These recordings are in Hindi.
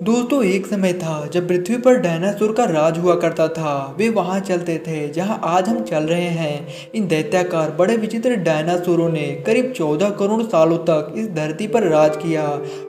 दोस्तों एक समय था जब पृथ्वी पर डायनासोर का राज हुआ करता था। वे वहां चलते थे जहां आज हम चल रहे हैं। इन दैत्याकार बड़े विचित्र डायनासोरों ने करीब 14 करोड़ सालों तक इस धरती पर राज किया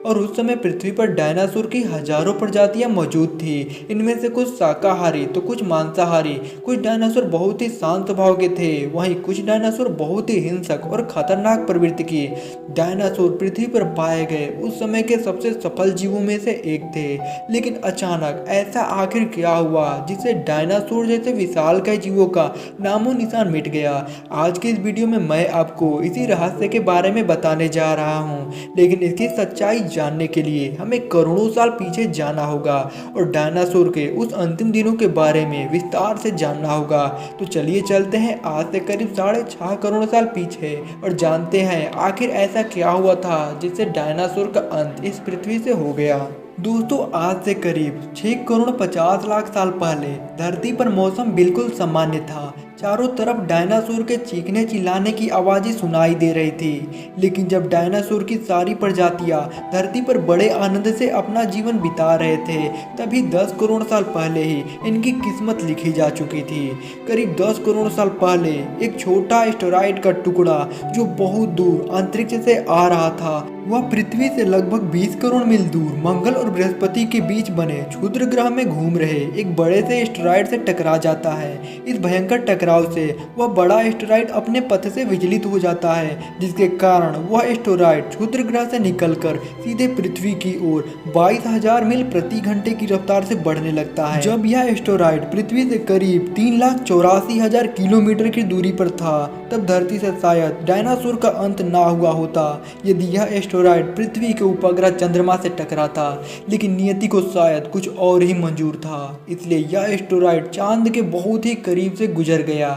और उस समय पृथ्वी पर डायनासोर की हजारों प्रजातियां मौजूद थी। इनमें से कुछ शाकाहारी तो कुछ मांसाहारी। कुछ डायनासोर बहुत ही शांत स्वभाव के थे, वहीं कुछ डायनासोर बहुत ही हिंसक और खतरनाक प्रवृत्ति की डायनासोर पृथ्वी पर पाए गए उस समय के सबसे सफल जीवों में से एक थे। लेकिन अचानक ऐसा आखिर क्या हुआ जिससे डायनासोर जैसे विशालकाय जीवों का नामो निशान मिट गया। आज के इस वीडियो में मैं आपको इसी रहस्य के बारे में बताने जा रहा हूँ, लेकिन इसकी सच्चाई जानने के लिए हमें करोड़ों साल पीछे जाना होगा और डायनासोर के उस अंतिम दिनों के बारे में विस्तार से जानना होगा। तो चलिए चलते हैं आज से करीब 6.5 करोड़ साल पीछे और जानते हैं आखिर ऐसा क्या हुआ था जिससे डायनासोर का अंत इस पृथ्वी से हो गया। दोस्तों आज से करीब 6 करोड़ 50 लाख साल पहले धरती पर मौसम बिल्कुल सामान्य था। चारों तरफ डायनासोर के चीखने चिल्लाने की आवाज़ें सुनाई दे रही थी। लेकिन जब डायनासोर की सारी प्रजातियां धरती पर बड़े आनंद से अपना जीवन बिता रहे थे, तभी 10 करोड़ साल पहले ही इनकी किस्मत लिखी जा चुकी थी। करीब 10 करोड़ साल पहले एक छोटा एस्टेरॉयड का टुकड़ा जो बहुत दूर अंतरिक्ष से आ रहा था, वह पृथ्वी से लगभग 20 करोड़ मील दूर मंगल और बृहस्पति के बीच बने क्षुद्र ग्रह में घूम रहे एक बड़े से एस्टेरॉयड से टकरा जाता है। इस भयंकर टकराव से वह बड़ा एस्टेरॉयड अपने पथ से विचलित हो जाता है, जिसके कारण वह एस्टेरॉयड क्षुद्र ग्रह से निकलकर सीधे पृथ्वी की ओर 22,000 मील प्रति घंटे की रफ्तार से बढ़ने लगता है। जब यह एस्टेरॉयड पृथ्वी से करीब 3,84,000 किलोमीटर की दूरी पर था, तब धरती से शायद डायनासोर का अंत ना हुआ होता यदि यह एस्टेरॉयड पृथ्वी के उपग्रह चंद्रमा से टकराता। लेकिन नियति को शायद कुछ और ही मंजूर था, इसलिए यह एस्टेरॉयड चांद के बहुत ही करीब से गुजर गया।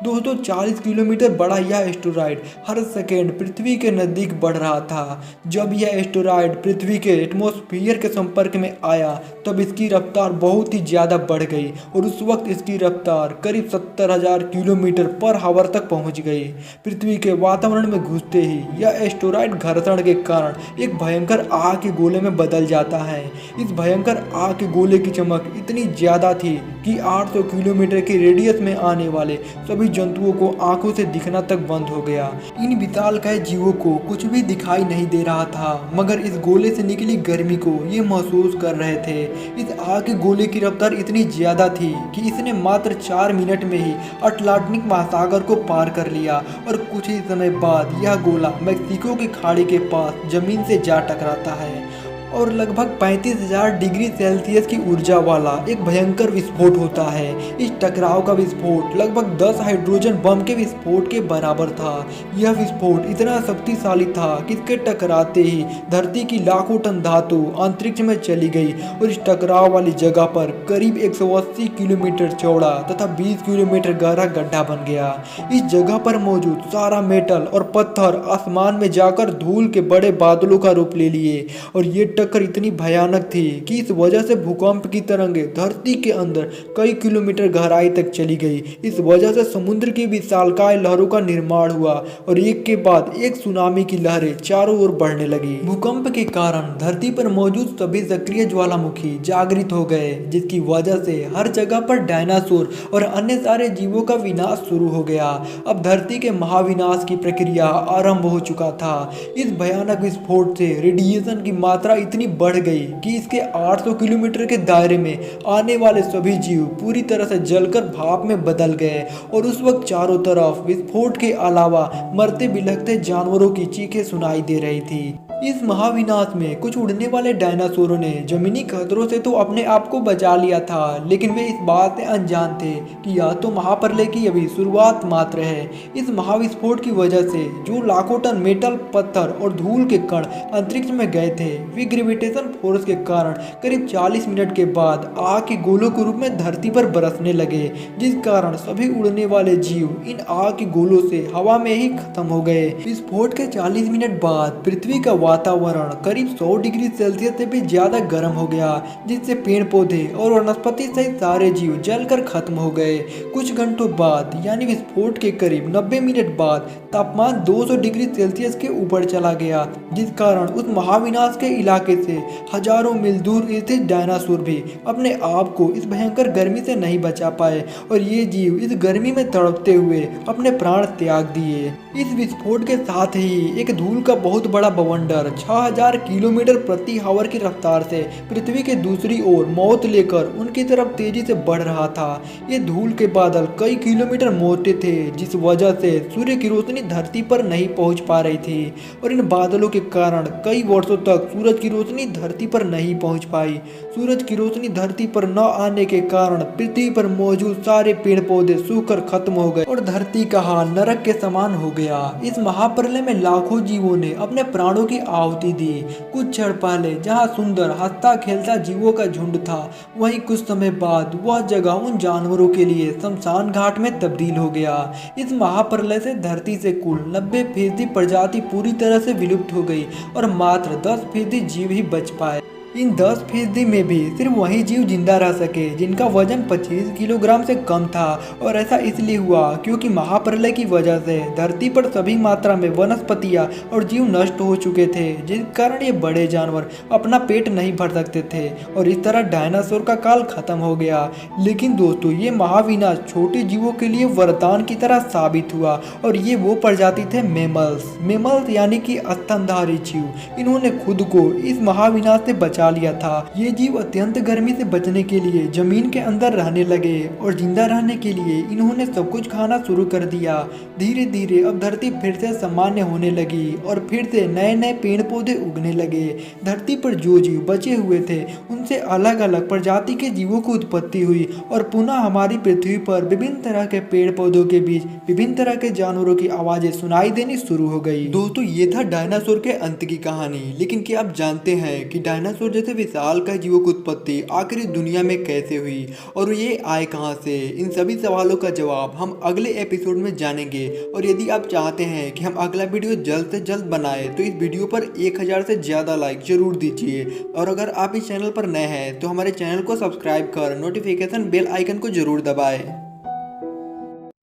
दोस्तों 40 किलोमीटर बड़ा यह एस्टेरॉयड हर सेकेंड पृथ्वी के नज़दीक बढ़ रहा था। जब यह एस्टेरॉयड पृथ्वी के एटमॉस्फेयर के संपर्क में आया तब इसकी रफ्तार बहुत ही ज़्यादा बढ़ गई और उस वक्त इसकी रफ्तार करीब 70,000 किलोमीटर पर आवर तक पहुंच गई। पृथ्वी के वातावरण में घुसते ही यह एस्टेरॉयड घर्षण के कारण एक भयंकर आग के गोले में बदल जाता है। इस भयंकर आग के गोले की चमक इतनी ज़्यादा थी कि 800 किलोमीटर के रेडियस में आने वाले सभी जंतुओं को आंखों से दिखना तक बंद हो गया। इन विशालकाय जीवों को कुछ भी दिखाई नहीं दे रहा था, मगर इस गोले से निकली गर्मी को ये महसूस कर रहे थे। इस आग के गोले की रफ्तार इतनी ज्यादा थी कि इसने मात्र 4 मिनट में ही अटलांटिक महासागर को पार कर लिया और कुछ ही समय बाद यह गोला मैक्सिको की खाड़ी के पास जमीन से जा टकराता है और लगभग 35,000 डिग्री सेल्सियस की ऊर्जा वाला एक भयंकर विस्फोट होता है। इस टकराव का विस्फोट लगभग 10 हाइड्रोजन बम के विस्फोट के बराबर था। यह विस्फोट इतना शक्तिशाली था कि इसके टकराते ही धरती की लाखों टन धातु अंतरिक्ष में चली गई और इस टकराव वाली जगह पर करीब 180 किलोमीटर चौड़ा तथा 20 किलोमीटर गहरा गड्ढा बन गया। इस जगह पर मौजूद सारा मेटल और पत्थर आसमान में जाकर धूल के बड़े बादलों का रूप ले लिए और ये टक्कर इतनी भयानक थी कि इस वजह से भूकंप की तरंगें धरती के अंदर कई किलोमीटर गहराई तक चली गई। इस वजह से समुद्र की विशालकाय लहरों का निर्माण हुआ और एक के बाद एक सुनामी की लहरें चारों ओर बढ़ने लगी। भूकंप के कारण धरती पर मौजूद सभी सक्रिय ज्वालामुखी जागृत हो गए, जिसकी वजह से हर जगह पर डायनासोर और अन्य सारे जीवों का विनाश शुरू हो गया। अब धरती के महाविनाश की प्रक्रिया आरंभ हो चुका था। इस भयानक विस्फोट से रेडिएशन की मात्रा इतनी बढ़ गई कि इसके 800 किलोमीटर के दायरे में आने वाले सभी जीव पूरी तरह से जलकर भाप में बदल गए और उस वक्त चारों तरफ विस्फोट के अलावा मरते बिलखते जानवरों की चीखें सुनाई दे रही थी। इस महाविनाश में कुछ उड़ने वाले डायनासोरों ने जमीनी खतरों से तो अपने आप को बचा लिया था, लेकिन वे इस बात से अनजान थे कि यह तो महाप्रलय की अभी शुरुआत मात्र है। इस महाविस्फोट की वजह से जो लाखों टन मेटल, पत्थर और धूल के कण अंतरिक्ष में गए थे, वे ग्रेविटेशन फोर्स के कारण करीब 40 मिनट के बाद आग के गोलों के रूप में धरती पर बरसने लगे, जिस कारण सभी उड़ने वाले जीव इन आग के गोलों से हवा में ही खत्म हो गए। विस्फोट के 40 मिनट बाद पृथ्वी का वातावरण करीब 100 डिग्री सेल्सियस से भी ज्यादा गर्म हो गया, जिससे पेड़ पौधे और वनस्पति सहित सारे जीव जलकर खत्म हो गए। कुछ घंटों बाद यानी विस्फोट के करीब 90 मिनट बाद तापमान 200 डिग्री सेल्सियस के ऊपर चला गया, जिस कारण उस महाविनाश के इलाके से हजारों मील दूर स्थित डायनासोर भी अपने आप को इस भयंकर गर्मी से नहीं बचा पाए और ये जीव इस गर्मी में तड़पते हुए अपने प्राण त्याग दिए। इस विस्फोट के साथ ही एक धूल का बहुत बड़ा बवंडर 6000 किलोमीटर प्रति आवर की रफ्तार से पृथ्वी के दूसरी ओर मौत लेकर उनकी तरफ तेजी से बढ़ रहा था। ये धूल के बादल कई किलोमीटर मोटे थे, जिस वजह से सूर्य की रोशनी धरती पर नहीं पहुंच पा रही थी और इन बादलों के कारण कई वर्षों तक सूरज की रोशनी धरती पर नहीं पहुंच पाई। सूरज की रोशनी धरती पर न आने के कारण पृथ्वी पर मौजूद सारे पेड़ पौधे सूखकर खत्म हो गए और धरती का हाल नरक के समान हो गया। इस महाप्रलय में लाखों जीवों ने अपने प्राणों की आहुति दी। कुछ क्षण पहले जहां सुंदर हंसता खेलता जीवों का झुंड था, वहीं कुछ समय बाद वह जगह उन जानवरों के लिए शमशान घाट में तब्दील हो गया। इस महाप्रलय से धरती से कुल 90% प्रजाति पूरी तरह से विलुप्त हो गई और मात्र 10% जीव ही बच पाए। इन 10% में भी सिर्फ वही जीव जिंदा रह सके जिनका वजन 25 किलोग्राम से कम था और ऐसा इसलिए हुआ क्योंकि महाप्रलय की वजह से धरती पर सभी मात्रा में वनस्पतियां और जीव नष्ट हो चुके थे, जिस कारण ये बड़े जानवर अपना पेट नहीं भर सकते थे और इस तरह डायनासोर का काल खत्म हो गया। लेकिन दोस्तों, ये महाविनाश छोटे जीवों के लिए वरदान की तरह साबित हुआ और ये वो प्रजाति थे मेमल्स यानी कि स्तनधारी जीव। इन्होंने खुद को इस महाविनाश से बचा लिया था। ये जीव अत्यंत गर्मी से बचने के लिए जमीन के अंदर रहने लगे और जिंदा रहने के लिए इन्होंने सब कुछ खाना शुरू कर दिया। धीरे धीरे अब धरती फिर से सामान्य होने लगी और फिर से नए नए पेड़ पौधे उगने लगे। धरती पर जो जीव बचे हुए थे उनसे अलग अलग प्रजाति के जीवों की उत्पत्ति हुई और पुनः हमारी पृथ्वी पर विभिन्न तरह के पेड़ पौधों के बीच विभिन्न तरह के जानवरों की आवाजें सुनाई देनी शुरू हो गई। दोस्तों, ये था डायनासोर के अंत की कहानी। लेकिन क्या आप जानते हैं कि डायनासोर जैसे विशालकाय जीवों की उत्पत्ति आखिर इस दुनिया में कैसे हुई और ये आए कहां से? इन सभी सवालों का जवाब हम अगले एपिसोड में जानेंगे। और यदि आप चाहते हैं कि हम अगला वीडियो जल्द से जल्द बनाए तो इस वीडियो पर 1000 से ज्यादा लाइक जरूर दीजिए। और अगर आप इस चैनल पर नए हैं तो हमारे चैनल को सब्सक्राइब कर नोटिफिकेशन बेल आइकन को जरूर दबाएं।